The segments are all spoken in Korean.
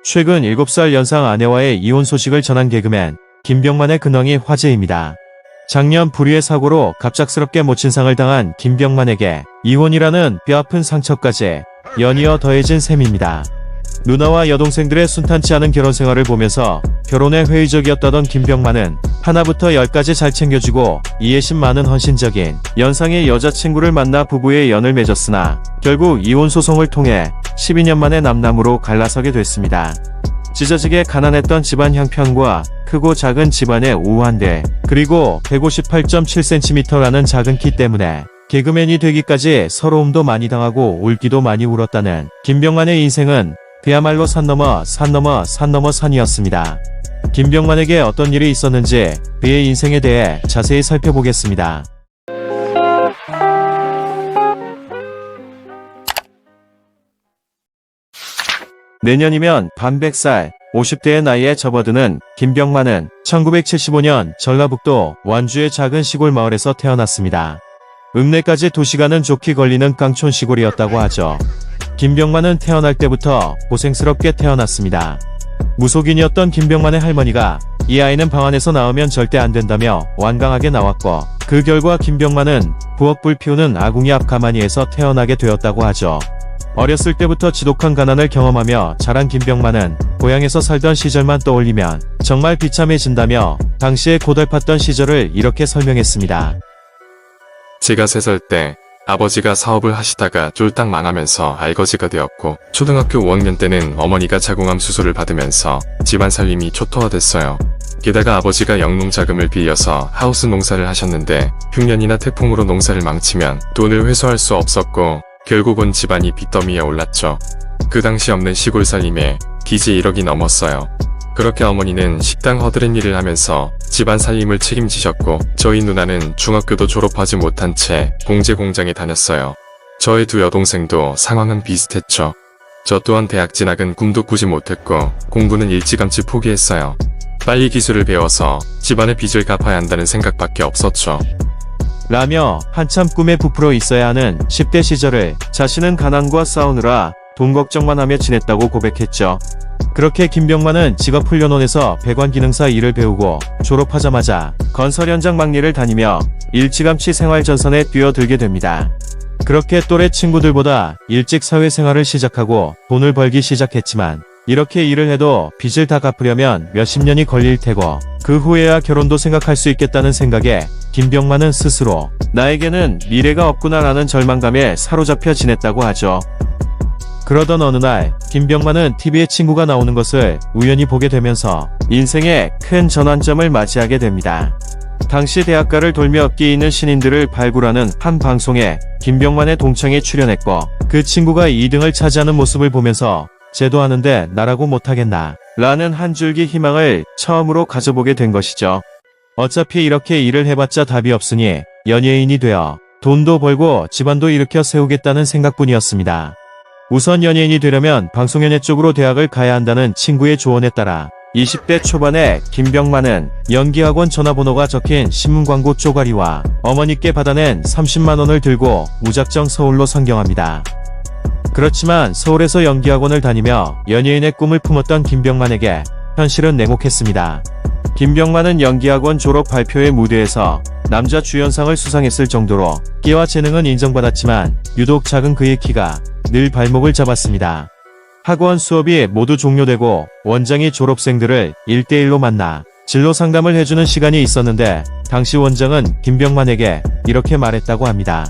최근 7살 연상 아내와의 이혼 소식을 전한 개그맨 김병만의 근황이 화제입니다. 작년 불의의 사고로 갑작스럽게 모친상을 당한 김병만에게 이혼이라는 뼈아픈 상처까지 연이어 더해진 셈입니다. 누나와 여동생들의 순탄치 않은 결혼 생활을 보면서 결혼에 회의적이었다던 김병만은 하나부터 10까지 잘 챙겨주고 이해심 많은 헌신적인 연상의 여자친구를 만나 부부의 연을 맺었으나 결국 이혼 소송을 통해 12년 만에 남남으로 갈라서게 됐습니다. 찢어지게 가난했던 집안 형편과 크고 작은 집안의 우환들, 그리고 158.7cm라는 작은 키 때문에 개그맨이 되기까지 서러움도 많이 당하고 울기도 많이 울었다는 김병만의 인생은 그야말로 산 넘어 산 넘어 산 넘어 산이었습니다. 김병만에게 어떤 일이 있었는지 그의 인생에 대해 자세히 살펴보겠습니다. 내년이면 반백살, 50대의 나이에 접어드는 김병만은 1975년 전라북도 완주의 작은 시골 마을에서 태어났습니다. 읍내까지 2시간은 좋게 걸리는 깡촌 시골이었다고 하죠. 김병만은 태어날 때부터 고생스럽게 태어났습니다. 무속인이었던 김병만의 할머니가 이 아이는 방 안에서 나오면 절대 안 된다며 완강하게 나왔고, 그 결과 김병만은 부엌불 피우는 아궁이 앞 가마니에서 태어나게 되었다고 하죠. 어렸을 때부터 지독한 가난을 경험하며 자란 김병만은 고향에서 살던 시절만 떠올리면 정말 비참해진다며 당시에 고달팠던 시절을 이렇게 설명했습니다. 제가 3살 때 아버지가 사업을 하시다가 쫄딱 망하면서 알거지가 되었고, 초등학교 5학년 때는 어머니가 자궁암 수술을 받으면서 집안 살림이 초토화됐어요. 게다가 아버지가 영농 자금을 빌려서 하우스 농사를 하셨는데 흉년이나 태풍으로 농사를 망치면 돈을 회수할 수 없었고, 결국은 집안이 빚더미에 올랐죠. 그 당시 없는 시골 살림에 빚이 1억이 넘었어요. 그렇게 어머니는 식당 허드렛 일을 하면서 집안 살림을 책임지셨고, 저희 누나는 중학교도 졸업하지 못한 채 공제 공장에 다녔어요. 저의 2 여동생도 상황은 비슷했죠. 저 또한 대학 진학은 꿈도 꾸지 못했고 공부는 일찌감치 포기했어요. 빨리 기술을 배워서 집안의 빚을 갚아야 한다는 생각밖에 없었죠. 라며 한참 꿈에 부풀어 있어야 하는 10대 시절을 자신은 가난과 싸우느라 돈 걱정만 하며 지냈다고 고백했죠. 그렇게 김병만은 직업훈련원에서 배관기능사 일을 배우고 졸업하자마자 건설 현장 막리를 다니며 일찌감치 생활전선에 뛰어들게 됩니다. 그렇게 또래 친구들보다 일찍 사회생활을 시작하고 돈을 벌기 시작했지만, 이렇게 일을 해도 빚을 다 갚으려면 몇십 년이 걸릴 테고 그 후에야 결혼도 생각할 수 있겠다는 생각에 김병만은 스스로 나에게는 미래가 없구나라는 절망감에 사로잡혀 지냈다고 하죠. 그러던 어느 날 김병만은 TV에 친구가 나오는 것을 우연히 보게 되면서 인생의 큰 전환점을 맞이하게 됩니다. 당시 대학가를 돌며 끼이는 신인들을 발굴하는 한 방송에 김병만의 동창이 출연했고, 그 친구가 2등을 차지하는 모습을 보면서 쟤도 하는데 나라고 못하겠나 라는 한 줄기 희망을 처음으로 가져보게 된 것이죠. 어차피 이렇게 일을 해봤자 답이 없으니 연예인이 되어 돈도 벌고 집안도 일으켜 세우겠다는 생각뿐이었습니다. 우선 연예인이 되려면 방송연예 쪽으로 대학을 가야 한다는 친구의 조언에 따라 20대 초반에 김병만은 연기학원 전화번호가 적힌 신문광고 쪼가리와 어머니께 받아낸 30만원을 들고 무작정 서울로 상경합니다. 그렇지만 서울에서 연기학원을 다니며 연예인의 꿈을 품었던 김병만에게 현실은 냉혹했습니다. 김병만은 연기학원 졸업 발표회 무대에서 남자 주연상을 수상했을 정도로 끼와 재능은 인정받았지만 유독 작은 그의 키가 늘 발목을 잡았습니다. 학원 수업이 모두 종료되고 원장이 졸업생들을 1대1로 만나 진로 상담을 해주는 시간이 있었는데, 당시 원장은 김병만에게 이렇게 말했다고 합니다.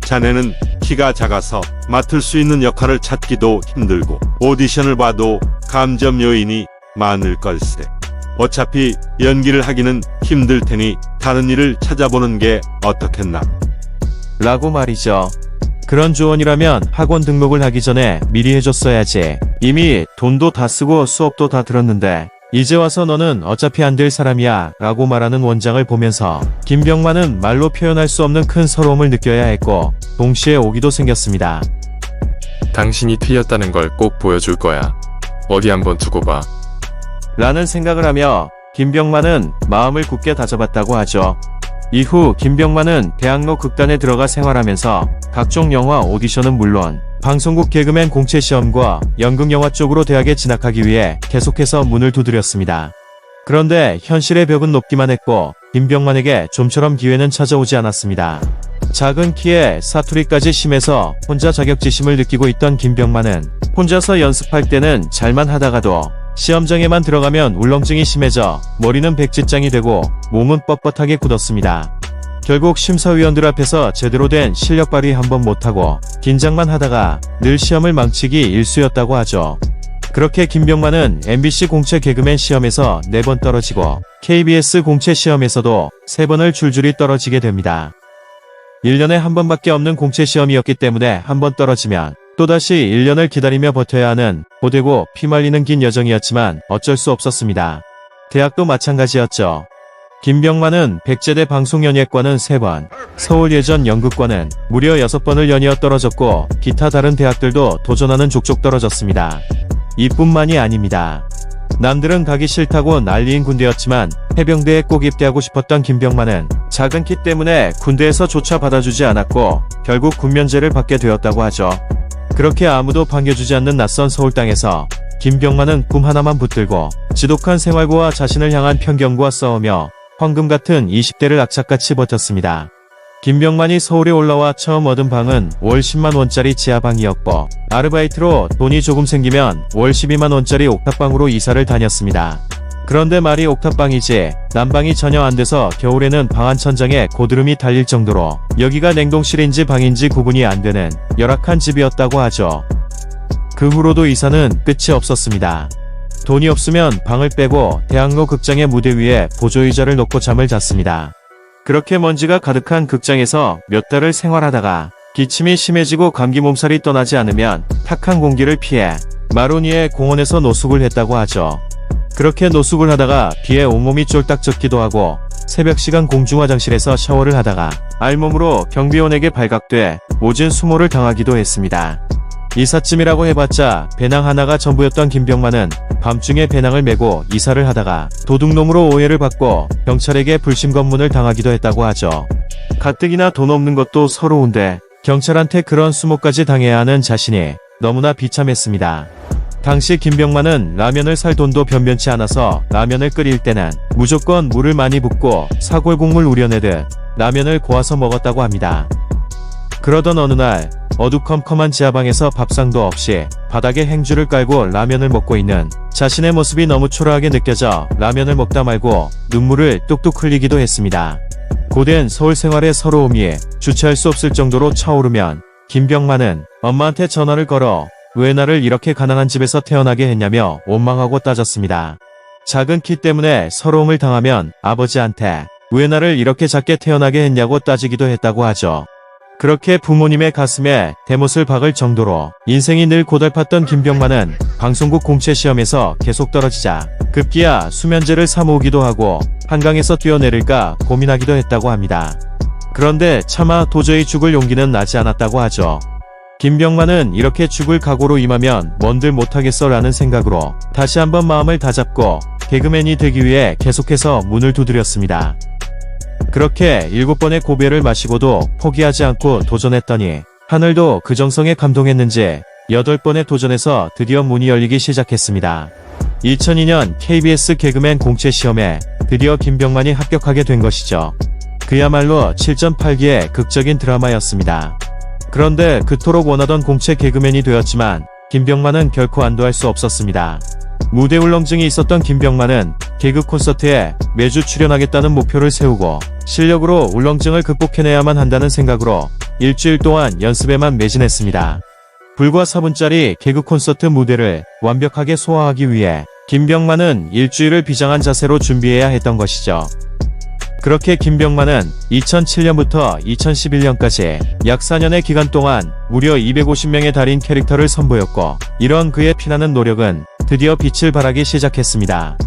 자네는 키가 작아서 맡을 수 있는 역할을 찾기도 힘들고 오디션을 봐도 감점 요인이 많을 걸세. 어차피 연기를 하기는 힘들 테니 다른 일을 찾아보는 게 어떻겠나? 라고 말이죠. 그런 조언이라면 학원 등록을 하기 전에 미리 해줬어야지. 이미 돈도 다 쓰고 수업도 다 들었는데 이제 와서 너는 어차피 안 될 사람이야 라고 말하는 원장을 보면서 김병만은 말로 표현할 수 없는 큰 서러움을 느껴야 했고, 동시에 오기도 생겼습니다. 당신이 틀렸다는 걸 꼭 보여줄 거야. 어디 한번 두고 봐. 라는 생각을 하며 김병만은 마음을 굳게 다잡았다고 하죠. 이후 김병만은 대학로 극단에 들어가 생활하면서 각종 영화 오디션은 물론 방송국 개그맨 공채 시험과 연극영화 쪽으로 대학에 진학하기 위해 계속해서 문을 두드렸습니다. 그런데 현실의 벽은 높기만 했고 김병만에게 좀처럼 기회는 찾아오지 않았습니다. 작은 키에 사투리까지 심해서 혼자 자격지심을 느끼고 있던 김병만은 혼자서 연습할 때는 잘만 하다가도 시험장에만 들어가면 울렁증이 심해져 머리는 백지장이 되고 몸은 뻣뻣하게 굳었습니다. 결국 심사위원들 앞에서 제대로 된 실력 발휘 한번 못하고 긴장만 하다가 늘 시험을 망치기 일쑤였다고 하죠. 그렇게 김병만은 MBC 공채 개그맨 시험에서 4번 떨어지고 KBS 공채 시험에서도 3번을 줄줄이 떨어지게 됩니다. 1년에 한 번밖에 없는 공채 시험이었기 때문에 한 번 떨어지면 또다시 1년을 기다리며 버텨야 하는 고되고 피말리는 긴 여정이었지만 어쩔 수 없었습니다. 대학도 마찬가지였죠. 김병만은 백제대 방송연예과는 3번, 서울예전연극과는 무려 6번을 연이어 떨어졌고 기타 다른 대학들도 도전하는 족족 떨어졌습니다. 이뿐만이 아닙니다. 남들은 가기 싫다고 난리인 군대였지만 해병대에 꼭 입대하고 싶었던 김병만은 작은 키 때문에 군대에서 조차 받아주지 않았고 결국 군면제를 받게 되었다고 하죠. 그렇게 아무도 반겨주지 않는 낯선 서울 땅에서 김병만은 꿈 하나만 붙들고 지독한 생활고와 자신을 향한 편견과 싸우며 황금 같은 20대를 악착같이 버텼습니다. 김병만이 서울에 올라와 처음 얻은 방은 월 10만원짜리 지하방이었고 아르바이트로 돈이 조금 생기면 월 12만원짜리 옥탑방으로 이사를 다녔습니다. 그런데 말이 옥탑방이지 난방이 전혀 안 돼서 겨울에는 방 한 천장에 고드름이 달릴 정도로 여기가 냉동실인지 방인지 구분이 안 되는 열악한 집이었다고 하죠. 그 후로도 이사는 끝이 없었습니다. 돈이 없으면 방을 빼고 대학로 극장의 무대 위에 보조의자를 놓고 잠을 잤습니다. 그렇게 먼지가 가득한 극장에서 몇 달을 생활하다가 기침이 심해지고 감기 몸살이 떠나지 않으면 탁한 공기를 피해 마로니에 공원에서 노숙을 했다고 하죠. 그렇게 노숙을 하다가 비에 온몸이 쫄딱 젖기도 하고 새벽 시간 공중화장실에서 샤워를 하다가 알몸으로 경비원에게 발각돼 모진 수모를 당하기도 했습니다. 이삿짐이라고 해봤자 배낭 하나가 전부였던 김병만은 밤중에 배낭을 메고 이사를 하다가 도둑놈으로 오해를 받고 경찰에게 불심검문을 당하기도 했다고 하죠. 가뜩이나 돈 없는 것도 서러운데 경찰한테 그런 수모까지 당해야 하는 자신이 너무나 비참했습니다. 당시 김병만은 라면을 살 돈도 변변치 않아서 라면을 끓일 때는 무조건 물을 많이 붓고 사골국물 우려내듯 라면을 고아서 먹었다고 합니다. 그러던 어느 날 어두컴컴한 지하방에서 밥상도 없이 바닥에 행주를 깔고 라면을 먹고 있는 자신의 모습이 너무 초라하게 느껴져 라면을 먹다 말고 눈물을 뚝뚝 흘리기도 했습니다. 고된 서울 생활의 서러움이 주체할 수 없을 정도로 차오르면 김병만은 엄마한테 전화를 걸어 왜 나를 이렇게 가난한 집에서 태어나게 했냐며 원망하고 따졌습니다. 작은 키 때문에 서러움을 당하면 아버지한테 왜 나를 이렇게 작게 태어나게 했냐고 따지기도 했다고 하죠. 그렇게 부모님의 가슴에 대못을 박을 정도로 인생이 늘 고달팠던 김병만은 방송국 공채 시험에서 계속 떨어지자 급기야 수면제를 사 모으기도 하고 한강에서 뛰어내릴까 고민하기도 했다고 합니다. 그런데 차마 도저히 죽을 용기는 나지 않았다고 하죠. 김병만은 이렇게 죽을 각오로 임하면 뭔들 못하겠어 라는 생각으로 다시 한번 마음을 다잡고 개그맨이 되기 위해 계속해서 문을 두드렸습니다. 그렇게 7번의 고배를 마시고도 포기하지 않고 도전했더니 하늘도 그 정성에 감동했는지 8번의 도전에서 드디어 문이 열리기 시작했습니다. 2002년 KBS 개그맨 공채 시험에 드디어 김병만이 합격하게 된 것이죠. 그야말로 7.8기의 극적인 드라마였습니다. 그런데 그토록 원하던 공채 개그맨이 되었지만 김병만은 결코 안도할 수 없었습니다. 무대 울렁증이 있었던 김병만은 개그 콘서트에 매주 출연하겠다는 목표를 세우고 실력으로 울렁증을 극복해내야만 한다는 생각으로 일주일 동안 연습에만 매진했습니다. 불과 4분짜리 개그 콘서트 무대를 완벽하게 소화하기 위해 김병만은 일주일을 비장한 자세로 준비해야 했던 것이죠. 그렇게 김병만은 2007년부터 2011년까지 약 4년의 기간 동안 무려 250명의 달인 캐릭터를 선보였고 이런 그의 피나는 노력은 드디어 빛을 발하기 시작했습니다.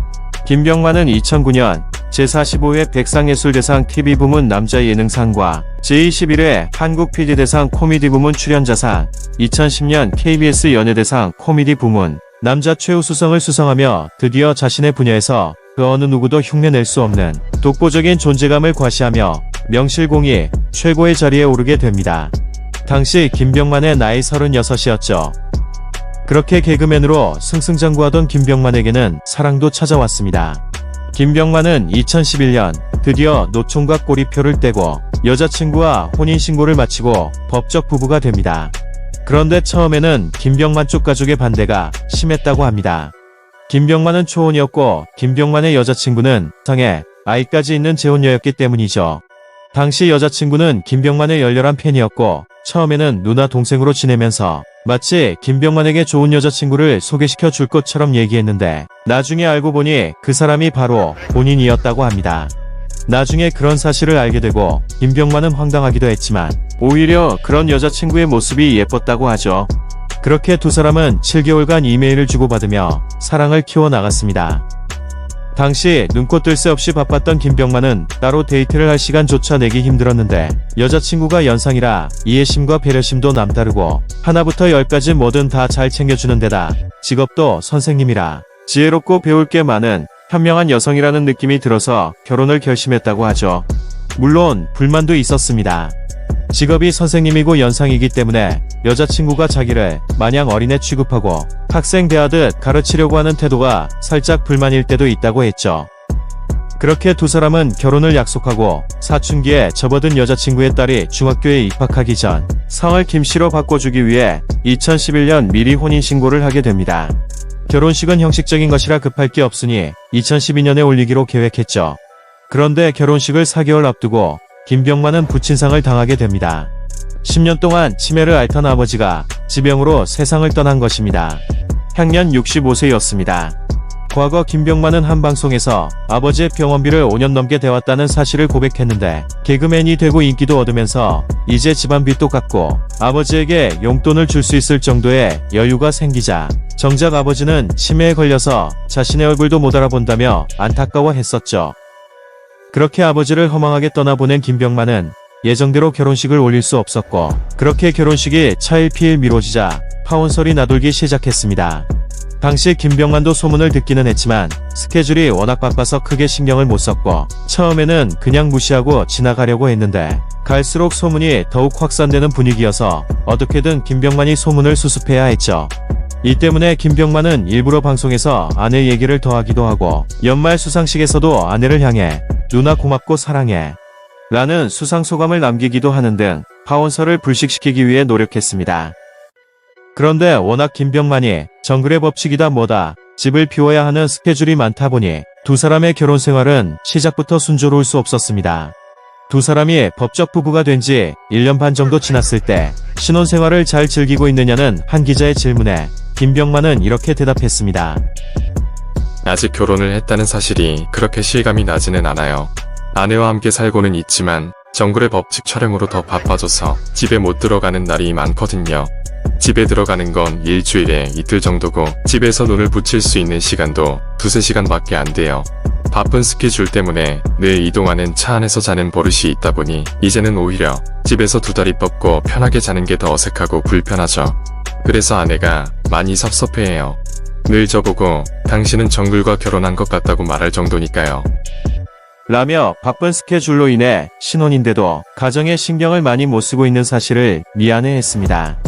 김병만은 2009년 제45회 백상예술대상 TV부문 남자 예능상과 제21회 한국 PD대상 코미디 부문 출연자상, 2010년 KBS 연예대상 코미디 부문 남자 최우수상을 수상하며 드디어 자신의 분야에서 그 어느 누구도 흉내낼 수 없는 독보적인 존재감을 과시하며 명실공히 최고의 자리에 오르게 됩니다. 당시 김병만의 나이 36이었죠. 그렇게 개그맨으로 승승장구하던 김병만에게는 사랑도 찾아왔습니다. 김병만은 2011년 드디어 노총각 꼬리표를 떼고 여자친구와 혼인신고를 마치고 법적 부부가 됩니다. 그런데 처음에는 김병만 쪽 가족의 반대가 심했다고 합니다. 김병만은 초혼이었고 김병만의 여자친구는 상에 아이까지 있는 재혼녀였기 때문이죠. 당시 여자친구는 김병만의 열렬한 팬이었고 처음에는 누나 동생으로 지내면서 마치 김병만에게 좋은 여자친구를 소개시켜 줄 것처럼 얘기했는데 나중에 알고 보니 그 사람이 바로 본인이었다고 합니다. 나중에 그런 사실을 알게 되고 김병만은 황당하기도 했지만 오히려 그런 여자친구의 모습이 예뻤다고 하죠. 그렇게 두 사람은 7개월간 이메일을 주고받으며 사랑을 키워나갔습니다. 당시 눈코 뜰 새 없이 바빴던 김병만은 따로 데이트를 할 시간조차 내기 힘들었는데 여자친구가 연상이라 이해심과 배려심도 남다르고 하나부터 10까지 뭐든 다 잘 챙겨주는 데다 직업도 선생님이라 지혜롭고 배울 게 많은 현명한 여성이라는 느낌이 들어서 결혼을 결심했다고 하죠. 물론 불만도 있었습니다. 직업이 선생님이고 연상이기 때문에 여자친구가 자기를 마냥 어린애 취급하고 학생 대하듯 가르치려고 하는 태도가 살짝 불만일 때도 있다고 했죠. 그렇게 두 사람은 결혼을 약속하고 사춘기에 접어든 여자친구의 딸이 중학교에 입학하기 전 성을 김씨로 바꿔주기 위해 2011년 미리 혼인신고를 하게 됩니다. 결혼식은 형식적인 것이라 급할 게 없으니 2012년에 올리기로 계획했죠. 그런데 결혼식을 4개월 앞두고 김병만은 부친상을 당하게 됩니다. 10년 동안 치매를 앓던 아버지가 지병으로 세상을 떠난 것입니다. 향년 65세였습니다. 과거 김병만은 한 방송에서 아버지의 병원비를 5년 넘게 대왔다는 사실을 고백했는데 개그맨이 되고 인기도 얻으면서 이제 집안 빚도 갚고 아버지에게 용돈을 줄 수 있을 정도의 여유가 생기자 정작 아버지는 치매에 걸려서 자신의 얼굴도 못 알아본다며 안타까워했었죠. 그렇게 아버지를 허망하게 떠나보낸 김병만은 예정대로 결혼식을 올릴 수 없었고 그렇게 결혼식이 차일피일 미뤄지자 파혼설이 나돌기 시작했습니다. 당시 김병만도 소문을 듣기는 했지만 스케줄이 워낙 바빠서 크게 신경을 못 썼고 처음에는 그냥 무시하고 지나가려고 했는데 갈수록 소문이 더욱 확산되는 분위기여서 어떻게든 김병만이 소문을 수습해야 했죠. 이 때문에 김병만은 일부러 방송에서 아내 얘기를 더하기도 하고 연말 수상식에서도 아내를 향해 누나 고맙고 사랑해 라는 수상소감을 남기기도 하는 등 파혼설을 불식시키기 위해 노력했습니다. 그런데 워낙 김병만이 정글의 법칙이다 뭐다 집을 비워야 하는 스케줄이 많다 보니 두 사람의 결혼 생활은 시작부터 순조로울 수 없었습니다. 두 사람이 법적 부부가 된 지 1년 반 정도 지났을 때 신혼생활을 잘 즐기고 있느냐는 한 기자의 질문에 김병만은 이렇게 대답했습니다. 아직 결혼을 했다는 사실이 그렇게 실감이 나지는 않아요. 아내와 함께 살고는 있지만 정글의 법칙 촬영으로 더 바빠져서 집에 못 들어가는 날이 많거든요. 집에 들어가는 건 일주일에 이틀 정도고 집에서 눈을 붙일 수 있는 시간도 2-3시간밖에 안 돼요. 바쁜 스케줄 때문에 늘 이동하는 차 안에서 자는 버릇이 있다 보니 이제는 오히려 집에서 두 다리 뻗고 편하게 자는 게 더 어색하고 불편하죠. 그래서 아내가 많이 섭섭해해요. 늘 저보고 당신은 정글과 결혼한 것 같다고 말할 정도니까요. 라며 바쁜 스케줄로 인해 신혼인데도 가정에 신경을 많이 못 쓰고 있는 사실을 미안해했습니다.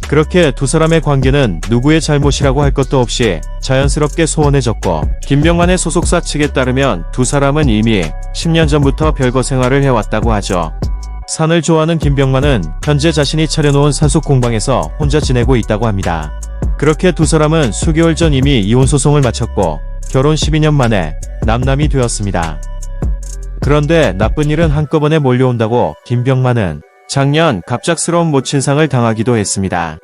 그렇게 두 사람의 관계는 누구의 잘못이라고 할 것도 없이 자연스럽게 소원해졌고 김병만의 소속사 측에 따르면 두 사람은 이미 10년 전부터 별거 생활을 해왔다고 하죠. 산을 좋아하는 김병만은 현재 자신이 차려놓은 산속 공방에서 혼자 지내고 있다고 합니다. 그렇게 두 사람은 수개월 전 이미 이혼 소송을 마쳤고 결혼 12년 만에 남남이 되었습니다. 그런데 나쁜 일은 한꺼번에 몰려온다고 김병만은 작년 갑작스러운 모친상을 당하기도 했습니다.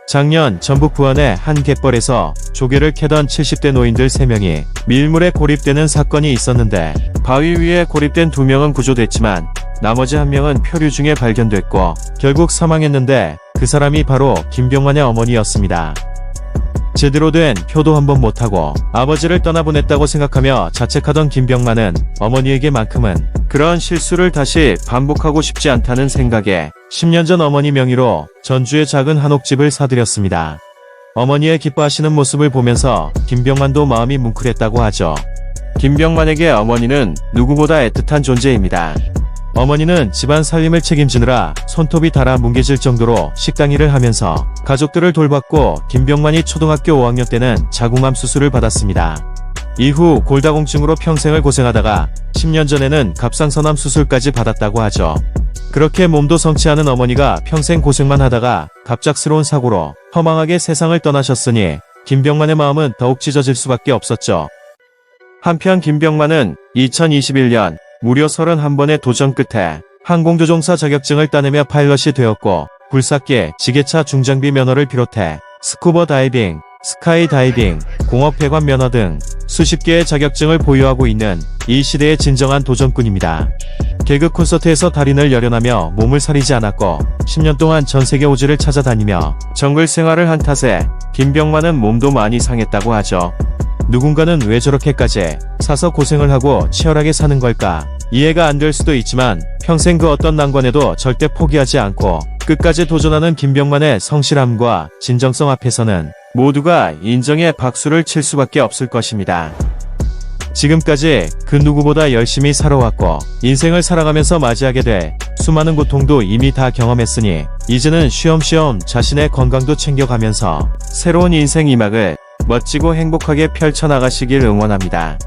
작년 전북 부안의 한 갯벌에서 조개를 캐던 70대 노인들 3명이 밀물에 고립되는 사건이 있었는데 바위 위에 고립된 2명은 구조됐지만 나머지 1명은 표류 중에 발견됐고 결국 사망했는데 그 사람이 바로 김병만의 어머니였습니다. 제대로 된 표도 한번 못하고 아버지를 떠나보냈다고 생각하며 자책하던 김병만은 어머니에게만큼은 그런 실수를 다시 반복하고 싶지 않다는 생각에 10년 전 어머니 명의로 전주에 작은 한옥집을 사들였습니다. 어머니의 기뻐하시는 모습을 보면서 김병만도 마음이 뭉클했다고 하죠. 김병만에게 어머니는 누구보다 애틋한 존재입니다. 어머니는 집안 살림을 책임지느라 손톱이 닳아 뭉개질 정도로 식당 일을 하면서 가족들을 돌봤고 김병만이 초등학교 5학년 때는 자궁암 수술을 받았습니다. 이후 골다공증으로 평생을 고생하다가 10년 전에는 갑상선암 수술까지 받았다고 하죠. 그렇게 몸도 성취하는 어머니가 평생 고생만 하다가 갑작스러운 사고로 허망하게 세상을 떠나셨으니 김병만의 마음은 더욱 찢어질 수밖에 없었죠. 한편 김병만은 2021년 무려 31번의 도전 끝에 항공조종사 자격증을 따내며 파일럿이 되었고 굴삭기, 지게차 중장비 면허를 비롯해 스쿠버 다이빙, 스카이 다이빙, 공업 배관 면허 등 수십 개의 자격증을 보유하고 있는 이 시대의 진정한 도전꾼입니다. 개그 콘서트에서 달인을 열연하며 몸을 사리지 않았고 10년 동안 전세계 오지를 찾아다니며 정글 생활을 한 탓에 김병만은 몸도 많이 상했다고 하죠. 누군가는 왜 저렇게까지 사서 고생을 하고 치열하게 사는 걸까? 이해가 안 될 수도 있지만 평생 그 어떤 난관에도 절대 포기하지 않고 끝까지 도전하는 김병만의 성실함과 진정성 앞에서는 모두가 인정의 박수를 칠 수밖에 없을 것입니다. 지금까지 그 누구보다 열심히 살아왔고 인생을 살아가면서 맞이하게 될 수많은 고통도 이미 다 경험했으니 이제는 쉬엄쉬엄 자신의 건강도 챙겨가면서 새로운 인생 이막을 멋지고 행복하게 펼쳐나가시길 응원합니다.